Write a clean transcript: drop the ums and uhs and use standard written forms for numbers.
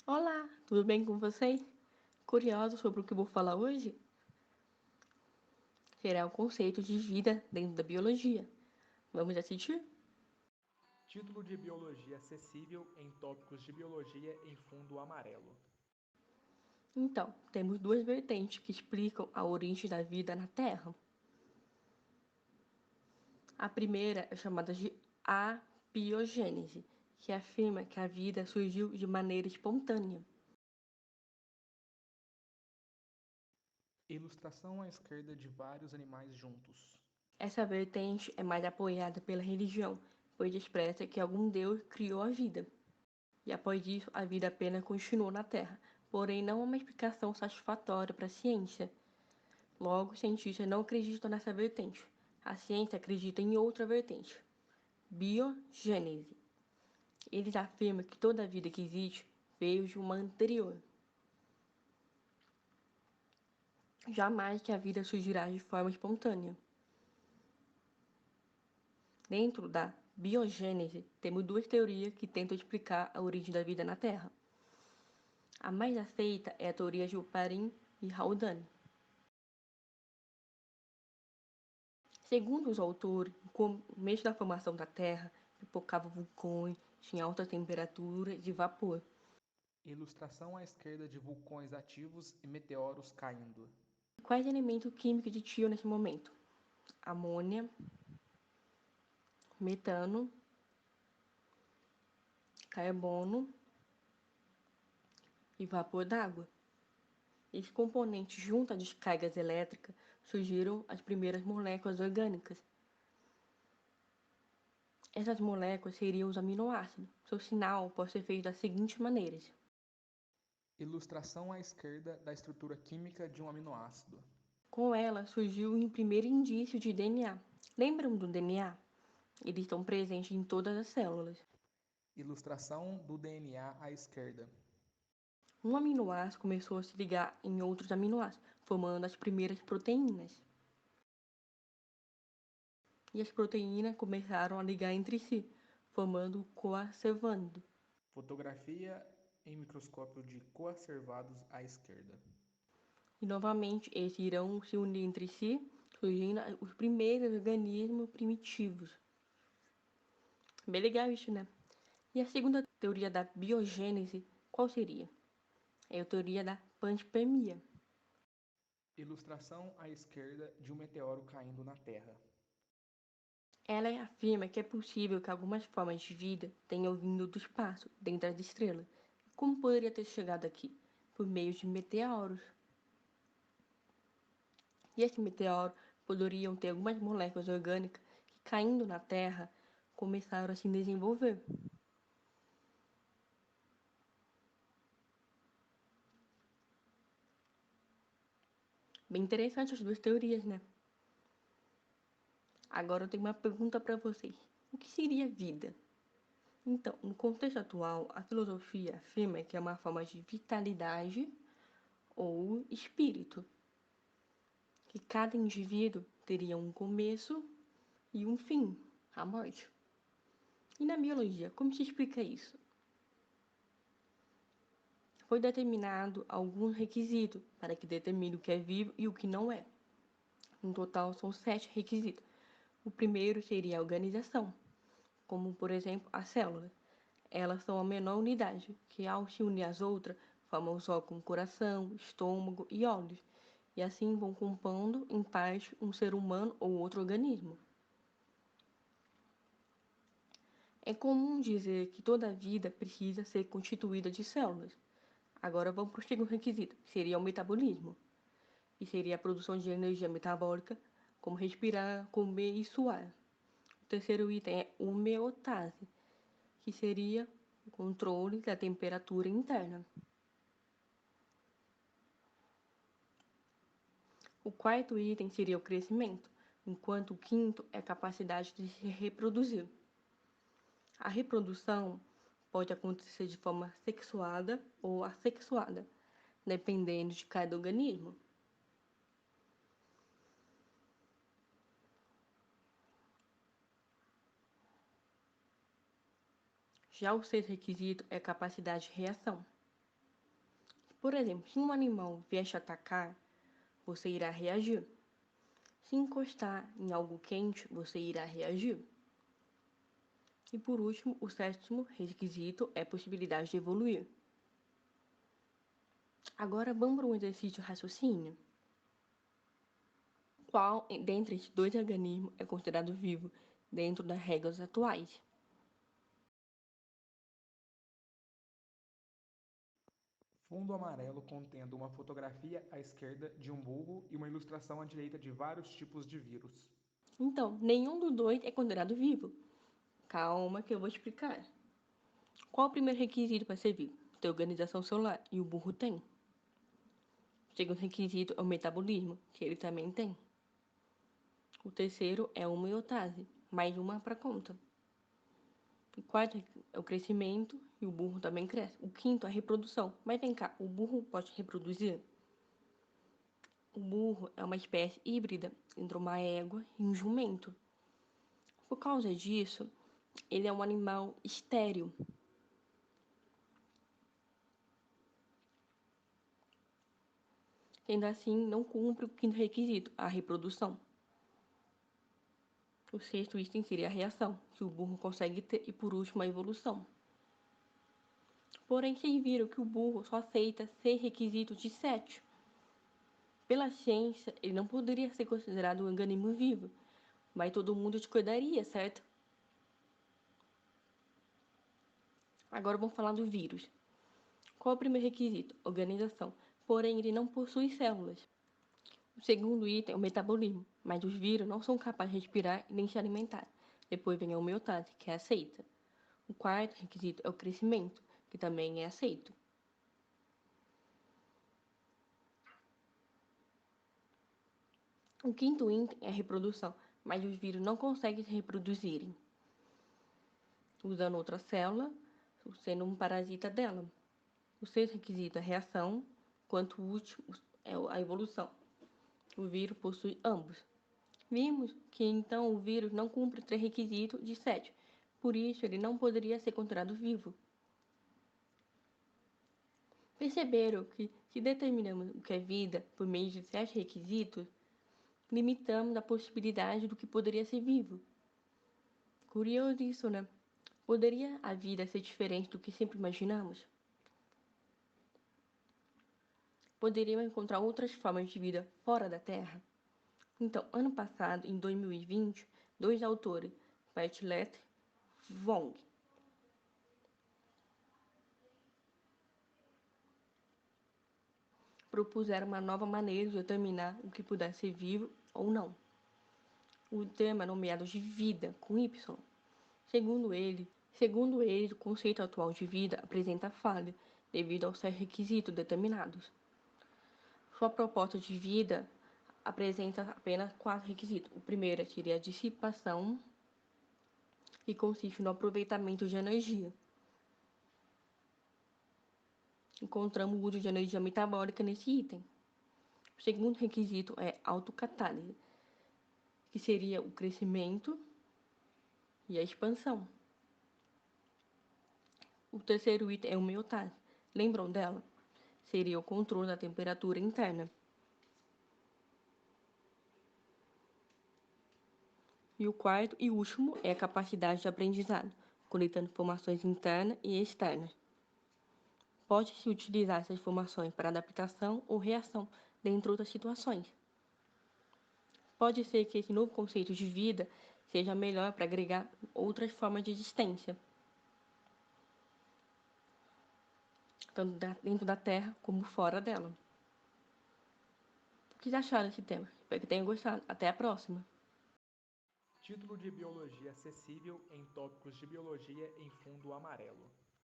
Olá, tudo bem com vocês? Curioso sobre o que vou falar hoje? Será o conceito de vida dentro da biologia. Vamos assistir? Título de Biologia acessível em tópicos de biologia em fundo amarelo. Então, temos duas vertentes que explicam a origem da vida na Terra. A primeira é chamada de abiogênese, que afirma que a vida surgiu de maneira espontânea. Ilustração à esquerda de vários animais juntos. Essa vertente é mais apoiada pela religião, pois expressa que algum Deus criou a vida. E após isso, a vida apenas continuou na Terra, porém não há uma explicação satisfatória para a ciência. Logo, os cientistas não acreditam nessa vertente. A ciência acredita em outra vertente, biogênese. Eles afirmam que toda a vida que existe veio de uma anterior. Jamais que a vida surgirá de forma espontânea. Dentro da biogênese, temos duas teorias que tentam explicar a origem da vida na Terra. A mais aceita é a teoria de Oparin e Haldane. Segundo os autores, no começo da formação da Terra, pipocavam vulcões, tinha alta temperatura de vapor. Ilustração à esquerda de vulcões ativos e meteoros caindo. Quais elementos químicos tinham nesse momento? Amônia, metano, carbono e vapor d'água. Esses componentes, junto à descargas elétricas, surgiram as primeiras moléculas orgânicas. Essas moléculas seriam os aminoácidos. Seu sinal pode ser feito das seguintes maneiras. Ilustração à esquerda da estrutura química de um aminoácido. Com ela surgiu um primeiro indício de DNA. Lembram do DNA? Eles estão presentes em todas as células. Ilustração do DNA à esquerda. Um aminoácido começou a se ligar em outros aminoácidos, formando as primeiras proteínas. E as proteínas começaram a ligar entre si, formando o coacervando. Fotografia em microscópio de coacervados à esquerda. E novamente eles irão se unir entre si, surgindo os primeiros organismos primitivos. Bem legal isso, né? E a segunda teoria da biogênese, qual seria? É a teoria da panspermia. Ilustração à esquerda de um meteoro caindo na Terra. Ela afirma que é possível que algumas formas de vida tenham vindo do espaço, dentro das estrelas. Como poderia ter chegado aqui? Por meio de meteoros. E esses meteoros poderiam ter algumas moléculas orgânicas que, caindo na Terra, começaram a se desenvolver. Bem interessante as duas teorias, né? Agora eu tenho uma pergunta para vocês. O que seria vida? Então, no contexto atual, a filosofia afirma que é uma forma de vitalidade ou espírito, que cada indivíduo teria um começo e um fim, a morte. E na biologia, como se explica isso? Foi determinado alguns requisitos para que determine o que é vivo e o que não é. No total, são 7 requisitos. O primeiro seria a organização, como por exemplo as células. Elas são a menor unidade, que ao se unir às outras, formam só com coração, estômago e olhos, e assim vão compondo em parte um ser humano ou outro organismo. É comum dizer que toda a vida precisa ser constituída de células. Agora vamos para o segundo requisito, que seria o metabolismo, que seria a produção de energia metabólica, como respirar, comer e suar. O terceiro item é homeostase, que seria o controle da temperatura interna. O quarto item seria o crescimento, enquanto o quinto é a capacidade de se reproduzir. A reprodução pode acontecer de forma sexuada ou assexuada, dependendo de cada organismo. Já o sexto requisito é a capacidade de reação. Por exemplo, se um animal vier te atacar, você irá reagir. Se encostar em algo quente, você irá reagir. E por último, o sétimo requisito é a possibilidade de evoluir. Agora vamos para um exercício de raciocínio. Qual dentre esses dois organismos é considerado vivo dentro das regras atuais? Fundo amarelo contendo uma fotografia à esquerda de um burro e uma ilustração à direita de vários tipos de vírus. Então, nenhum dos dois é considerado vivo. Calma que eu vou explicar. Qual o primeiro requisito para ser vivo? Ter organização celular, e o burro tem. O segundo requisito é o metabolismo, que ele também tem. O terceiro é a homeostase, mais uma para conta. O quarto é o crescimento, e o burro também cresce. O quinto é a reprodução. Mas vem cá, o burro pode reproduzir? O burro é uma espécie híbrida entre uma égua e um jumento. Por causa disso, ele é um animal estéril. Sendo assim, não cumpre o quinto requisito, a reprodução. O sexto item seria a reação, que o burro consegue ter, e por último a evolução. Porém, vocês viram que o burro só aceita 6 requisitos de 7. Pela ciência, ele não poderia ser considerado um organismo vivo, mas todo mundo discordaria, certo? Agora vamos falar do vírus. Qual é o primeiro requisito? Organização. Porém, ele não possui células. O segundo item é o metabolismo, mas os vírus não são capazes de respirar e nem se alimentar. Depois vem a homeostase, que é aceita. O quarto requisito é o crescimento, que também é aceito. O quinto item é a reprodução, mas os vírus não conseguem se reproduzirem usando outra célula, sendo um parasita dela. O sexto requisito é a reação, enquanto o último é a evolução. O vírus possui ambos. Vimos que então o vírus não cumpre 3 requisitos de 7, por isso ele não poderia ser considerado vivo. Perceberam que, se determinamos o que é vida por meio de 7 requisitos, limitamos a possibilidade do que poderia ser vivo. Curioso isso, né? Poderia a vida ser diferente do que sempre imaginamos? Poderiam encontrar outras formas de vida fora da Terra? Então, ano passado, em 2020, dois autores, Bartlett e Wong, propuseram uma nova maneira de determinar o que pudesse ser vivo ou não. O termo é nomeado de vida, com Y. Segundo ele, o conceito atual de vida apresenta falha, devido aos 7 requisitos determinados. Sua proposta de vida apresenta apenas 4 requisitos. O primeiro seria a dissipação, que consiste no aproveitamento de energia. Encontramos o uso de energia metabólica nesse item. O segundo requisito é autocatálise, que seria o crescimento e a expansão. O terceiro item é homeostase. Lembram dela? Seria o controle da temperatura interna. E o quarto e último é a capacidade de aprendizado, coletando informações internas e externas. Pode-se utilizar essas informações para adaptação ou reação, dentre outras situações. Pode ser que esse novo conceito de vida seja melhor para agregar outras formas de existência, tanto dentro da Terra como fora dela. O que acharam desse tema? Espero que tenham gostado. Até a próxima! Título de Biologia acessível em tópicos de biologia em fundo amarelo.